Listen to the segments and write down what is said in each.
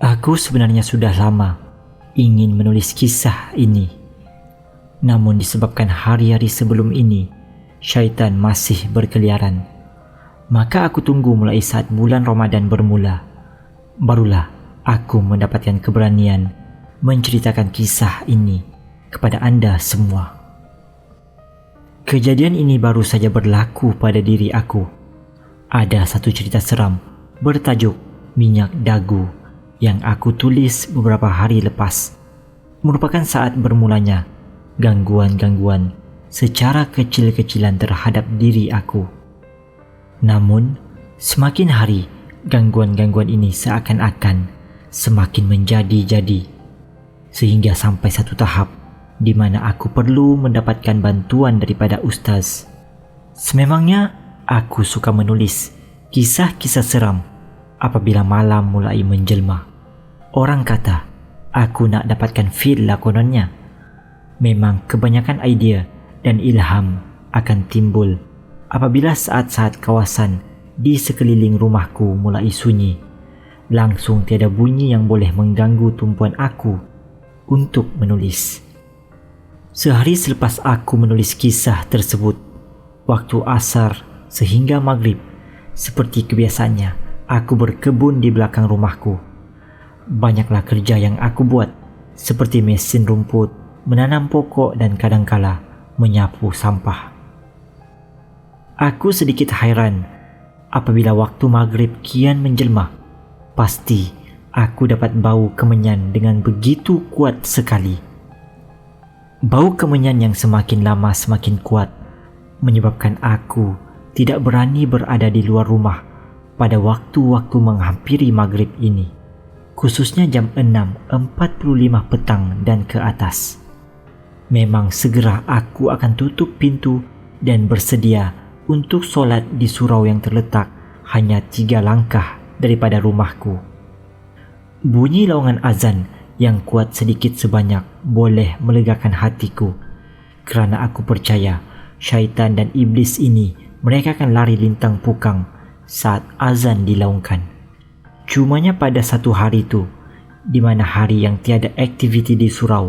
Aku sebenarnya sudah lama ingin menulis kisah ini. Namun disebabkan hari-hari sebelum ini, syaitan masih berkeliaran. Maka aku tunggu mulai saat bulan Ramadan bermula. Barulah aku mendapatkan keberanian menceritakan kisah ini kepada anda semua. Kejadian ini baru saja berlaku pada diri aku. Ada satu cerita seram bertajuk Minyak Dagu yang aku tulis beberapa hari lepas. Merupakan saat bermulanya gangguan-gangguan secara kecil-kecilan terhadap diri aku. Namun, semakin hari gangguan-gangguan ini seakan-akan semakin menjadi-jadi. Sehingga sampai satu tahap di mana aku perlu mendapatkan bantuan daripada ustaz. Sememangnya aku suka menulis kisah-kisah seram apabila malam mulai menjelma. Orang kata aku nak dapatkan feel lah kononnya. Memang kebanyakan idea dan ilham akan timbul apabila saat-saat kawasan di sekeliling rumahku mulai sunyi. Langsung tiada bunyi yang boleh mengganggu tumpuan aku untuk menulis. Sehari selepas aku menulis kisah tersebut, waktu asar sehingga maghrib, seperti kebiasaannya, aku berkebun di belakang rumahku. Banyaklah kerja yang aku buat, seperti mesin rumput, menanam pokok dan kadangkala menyapu sampah. Aku sedikit hairan apabila waktu maghrib kian menjelma. Pasti aku dapat bau kemenyan dengan begitu kuat sekali. Bau kemenyan yang semakin lama semakin kuat menyebabkan aku tidak berani berada di luar rumah pada waktu-waktu menghampiri maghrib ini, khususnya jam 6.45 petang dan ke atas. Memang segera aku akan tutup pintu dan bersedia untuk solat di surau yang terletak hanya 3 langkah daripada rumahku. Bunyi lawangan azan yang kuat sedikit sebanyak boleh melegakan hatiku, kerana aku percaya syaitan dan iblis ini mereka akan lari lintang pukang saat azan dilaungkan. Cumanya pada satu hari itu, di mana hari yang tiada aktiviti di surau,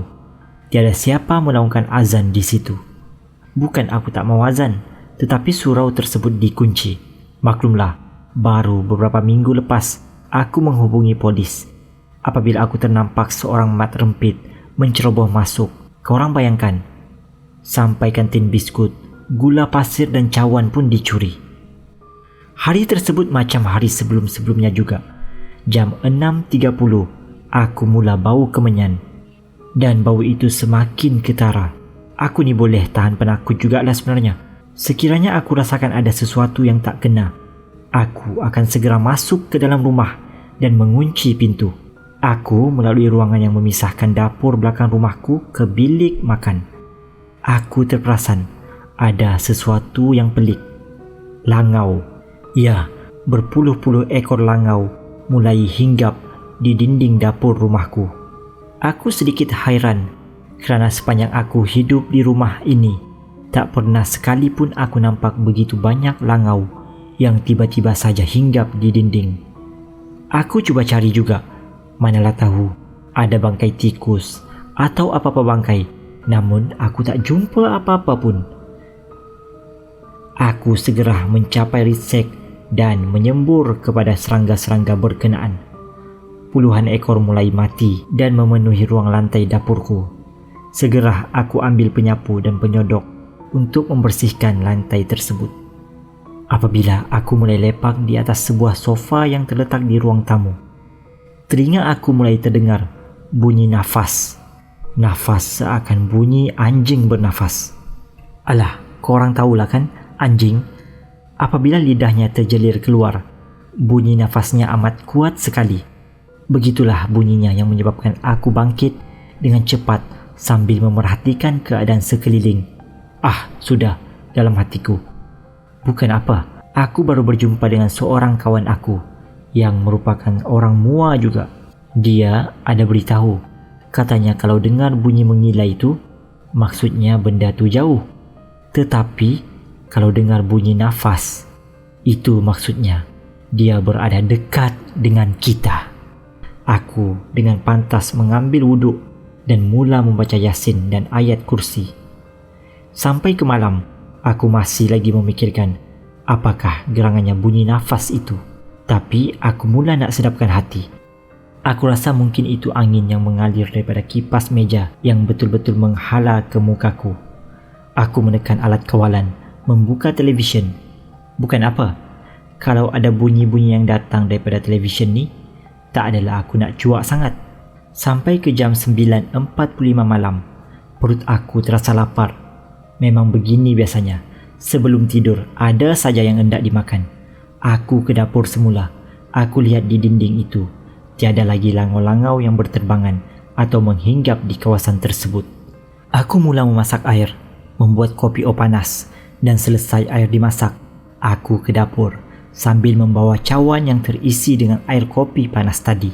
tiada siapa melaungkan azan di situ. Bukan aku tak mau azan, tetapi surau tersebut dikunci. Maklumlah, baru beberapa minggu lepas aku menghubungi polis apabila aku ternampak seorang mat rempit menceroboh masuk. Korang bayangkan, sampai kantin biskut, gula pasir dan cawan pun dicuri. Hari tersebut macam hari sebelum-sebelumnya juga. Jam 6.30 aku mula bau kemenyan, dan bau itu semakin ketara. Aku ni boleh tahan penakut jugalah sebenarnya. Sekiranya aku rasakan ada sesuatu yang tak kena, aku akan segera masuk ke dalam rumah dan mengunci pintu. Aku melalui ruangan yang memisahkan dapur belakang rumahku ke bilik makan. Aku terperasan ada sesuatu yang pelik. Langau. Ya, berpuluh-puluh ekor langau mulai hinggap di dinding dapur rumahku. Aku sedikit hairan kerana sepanjang aku hidup di rumah ini, tak pernah sekalipun aku nampak begitu banyak langau yang tiba-tiba saja hinggap di dinding. Aku cuba cari juga, manalah tahu ada bangkai tikus atau apa-apa bangkai, namun aku tak jumpa apa-apa pun. Aku segera mencapai risek dan menyembur kepada serangga-serangga berkenaan. Puluhan ekor mulai mati dan memenuhi ruang lantai dapurku. Segera aku ambil penyapu dan penyodok untuk membersihkan lantai tersebut. Apabila aku mulai lepak di atas sebuah sofa yang terletak di ruang tamu, telinga aku mulai terdengar bunyi nafas. Nafas seakan bunyi anjing bernafas. Alah, korang tahulah kan, anjing. Apabila lidahnya terjelir keluar, bunyi nafasnya amat kuat sekali. Begitulah bunyinya yang menyebabkan aku bangkit dengan cepat sambil memerhatikan keadaan sekeliling. Sudah, dalam hatiku. Bukan apa, aku baru berjumpa dengan seorang kawan aku yang merupakan orang Mua juga. Dia ada beritahu, katanya kalau dengar bunyi mengilai itu, maksudnya benda tu jauh. Tetapi kalau dengar bunyi nafas, itu maksudnya dia berada dekat dengan kita. Aku dengan pantas mengambil wuduk dan mula membaca Yasin dan ayat kursi. Sampai ke malam, aku masih lagi memikirkan apakah gerangannya bunyi nafas itu. Tapi aku mula nak sedapkan hati. Aku rasa mungkin itu angin yang mengalir daripada kipas meja yang betul-betul menghala ke mukaku. Aku menekan alat kawalan, membuka televisyen. Bukan apa, kalau ada bunyi-bunyi yang datang daripada televisyen ni, tak adalah aku nak cuak sangat. Sampai ke jam 9.45 malam, perut aku terasa lapar. Memang begini biasanya, sebelum tidur ada saja yang hendak dimakan. Aku ke dapur semula. Aku lihat di dinding itu, tiada lagi langau-langau yang berterbangan atau menghinggap di kawasan tersebut. Aku mula memasak air, membuat kopi panas, dan selesai air dimasak, aku ke dapur sambil membawa cawan yang terisi dengan air kopi panas tadi.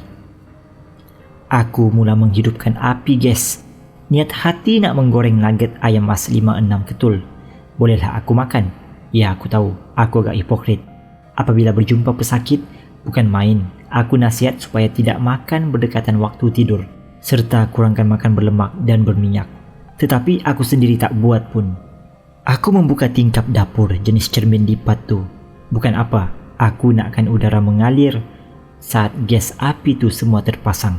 Aku mula menghidupkan api gas. Niat hati nak menggoreng nugget ayam mas 5-6 ketul. Bolehlah aku makan? Ya, aku tahu, aku agak hipokrit. Apabila berjumpa pesakit, bukan main, aku nasihat supaya tidak makan berdekatan waktu tidur, serta kurangkan makan berlemak dan berminyak. Tetapi aku sendiri tak buat pun. Aku membuka tingkap dapur jenis cermin lipat tu. Bukan apa, aku nakkan udara mengalir saat gas api tu semua terpasang.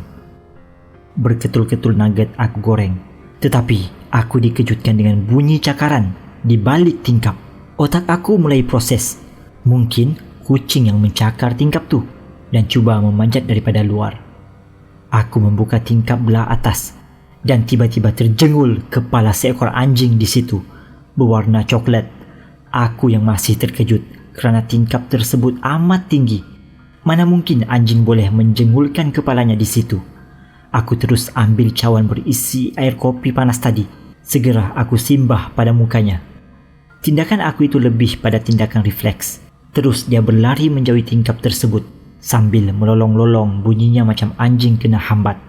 Berketul-ketul nugget aku goreng. Tetapi aku dikejutkan dengan bunyi cakaran di balik tingkap. Otak aku mulai proses. Mungkin kucing yang mencakar tingkap tu dan cuba memanjat daripada luar. Aku membuka tingkap belah atas dan tiba-tiba terjengul kepala seekor anjing di situ, berwarna coklat. Aku yang masih terkejut kerana tingkap tersebut amat tinggi. Mana mungkin anjing boleh menjengulkan kepalanya di situ. Aku terus ambil cawan berisi air kopi panas tadi. Segera aku simbah pada mukanya. Tindakan aku itu lebih pada tindakan refleks. Terus dia berlari menjauhi tingkap tersebut sambil melolong-lolong, bunyinya macam anjing kena hambat.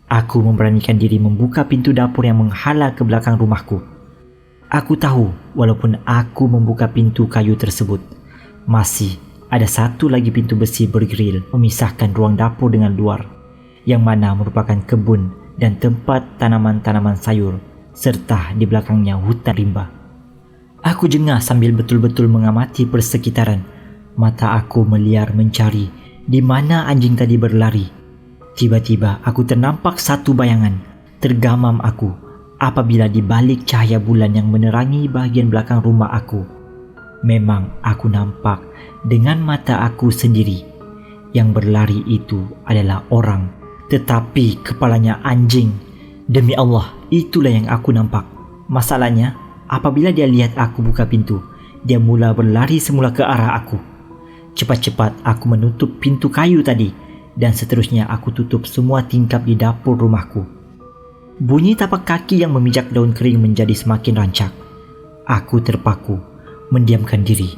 Aku memberanikan diri membuka pintu dapur yang menghala ke belakang rumahku. Aku tahu walaupun aku membuka pintu kayu tersebut, masih ada satu lagi pintu besi bergeril memisahkan ruang dapur dengan luar, yang mana merupakan kebun dan tempat tanaman-tanaman sayur, serta di belakangnya hutan rimba. Aku jengah sambil betul-betul mengamati persekitaran. Mata aku meliar mencari di mana anjing tadi berlari. Tiba-tiba aku ternampak satu bayangan. Tergamam aku apabila di balik cahaya bulan yang menerangi bahagian belakang rumah aku. Memang aku nampak dengan mata aku sendiri. Yang berlari itu adalah orang, tetapi kepalanya anjing. Demi Allah, itulah yang aku nampak. Masalahnya, apabila dia lihat aku buka pintu, dia mula berlari semula ke arah aku. Cepat-cepat aku menutup pintu kayu tadi dan seterusnya aku tutup semua tingkap di dapur rumahku. Bunyi tapak kaki yang memijak daun kering menjadi semakin rancak. Aku terpaku, mendiamkan diri.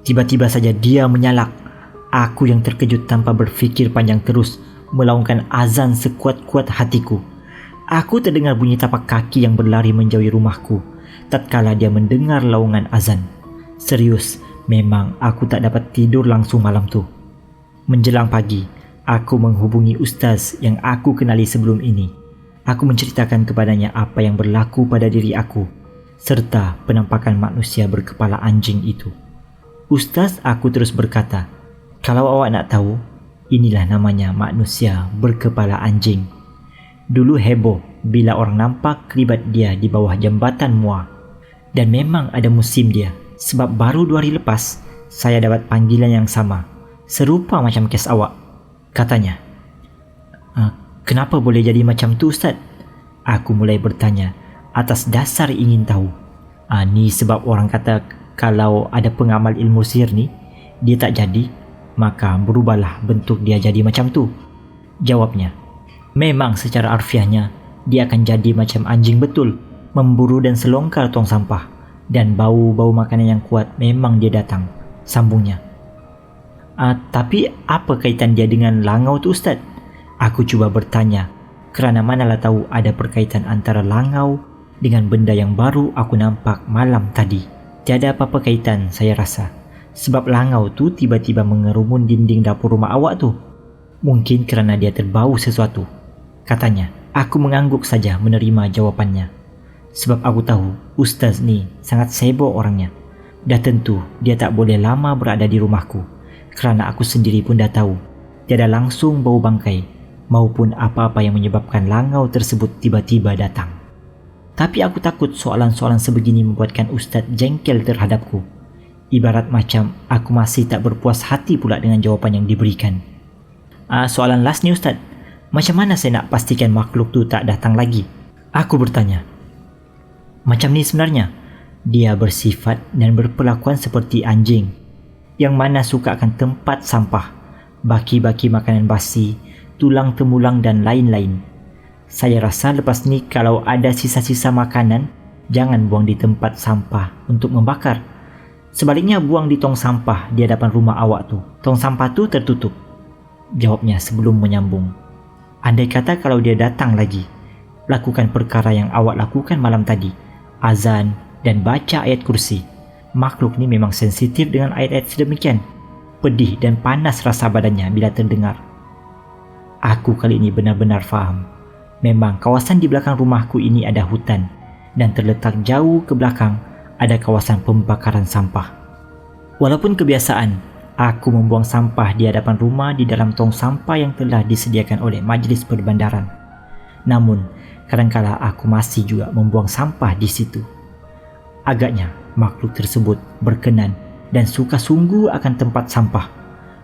Tiba-tiba saja dia menyalak. Aku yang terkejut tanpa berfikir panjang terus melaungkan azan sekuat-kuat hatiku. Aku terdengar bunyi tapak kaki yang berlari menjauhi rumahku tatkala dia mendengar laungan azan. Serius, memang aku tak dapat tidur langsung malam tu. Menjelang pagi, aku menghubungi ustaz yang aku kenali sebelum ini. Aku menceritakan kepadanya apa yang berlaku pada diri aku serta penampakan manusia berkepala anjing itu. Ustaz aku terus berkata, "Kalau awak nak tahu, inilah namanya manusia berkepala anjing. Dulu heboh bila orang nampak kelibat dia di bawah jambatan Muar. Dan memang ada musim dia, sebab baru 2 hari lepas saya dapat panggilan yang sama, serupa macam kes awak," katanya. Kenapa boleh jadi macam tu, Ustaz? Aku mulai bertanya atas dasar ingin tahu. Ni sebab orang kata kalau ada pengamal ilmu sihir ni, dia tak jadi, maka berubahlah bentuk dia jadi macam tu, jawabnya. Memang secara harfiahnya, dia akan jadi macam anjing betul, memburu dan selongkar tong sampah, dan bau-bau makanan yang kuat memang dia datang, sambungnya. Tapi apa kaitan dia dengan langau tu, Ustaz? Aku cuba bertanya, kerana manalah tahu ada perkaitan antara langau dengan benda yang baru aku nampak malam tadi. Tiada apa-apa kaitan saya rasa, sebab langau tu tiba-tiba mengerumun dinding dapur rumah awak tu. Mungkin kerana dia terbau sesuatu. Katanya, aku mengangguk saja menerima jawapannya. Sebab aku tahu Ustaz ni sangat sibuk orangnya. Dah tentu dia tak boleh lama berada di rumahku. Kerana aku sendiri pun dah tahu tiada langsung bau bangkai maupun apa-apa yang menyebabkan langau tersebut tiba-tiba datang. Tapi aku takut soalan-soalan sebegini membuatkan Ustaz jengkel terhadapku. Ibarat macam aku masih tak berpuas hati pula dengan jawapan yang diberikan. Soalan last ni Ustaz, macam mana saya nak pastikan makhluk tu tak datang lagi? Aku bertanya. Macam ni sebenarnya, dia bersifat dan berperlakuan seperti anjing yang mana suka akan tempat sampah, baki-baki makanan basi, tulang temulang dan lain-lain. Saya rasa lepas ni kalau ada sisa-sisa makanan, jangan buang di tempat sampah untuk membakar. Sebaliknya buang di tong sampah di hadapan rumah awak tu. Tong sampah tu tertutup. Jawabnya sebelum menyambung. Andai kata kalau dia datang lagi, lakukan perkara yang awak lakukan malam tadi, azan dan baca ayat kursi. Makhluk ni memang sensitif dengan ayat-ayat sedemikian. Pedih dan panas rasa badannya bila terdengar. Aku kali ini benar-benar faham. Memang kawasan di belakang rumahku ini ada hutan dan terletak jauh ke belakang ada kawasan pembakaran sampah. Walaupun kebiasaan aku membuang sampah di hadapan rumah di dalam tong sampah yang telah disediakan oleh majlis perbandaran. Namun, kadang-kala aku masih juga membuang sampah di situ. Agaknya, makhluk tersebut berkenan dan suka sungguh akan tempat sampah.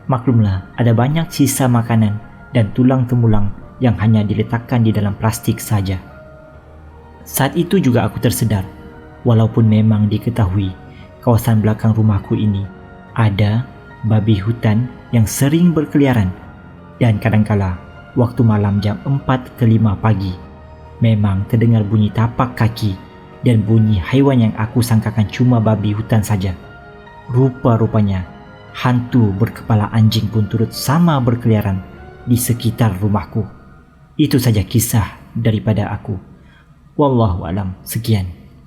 Maklumlah, ada banyak sisa makanan dan tulang temulang yang hanya diletakkan di dalam plastik saja. Saat itu juga aku tersedar, walaupun memang diketahui kawasan belakang rumahku ini ada babi hutan yang sering berkeliaran dan kadangkala waktu malam jam 4 ke 5 pagi memang terdengar bunyi tapak kaki dan bunyi haiwan yang aku sangkakan cuma babi hutan saja. Rupa-rupanya hantu berkepala anjing pun turut sama berkeliaran di sekitar rumahku. Itu saja kisah daripada aku. Wallahu alam. Sekian.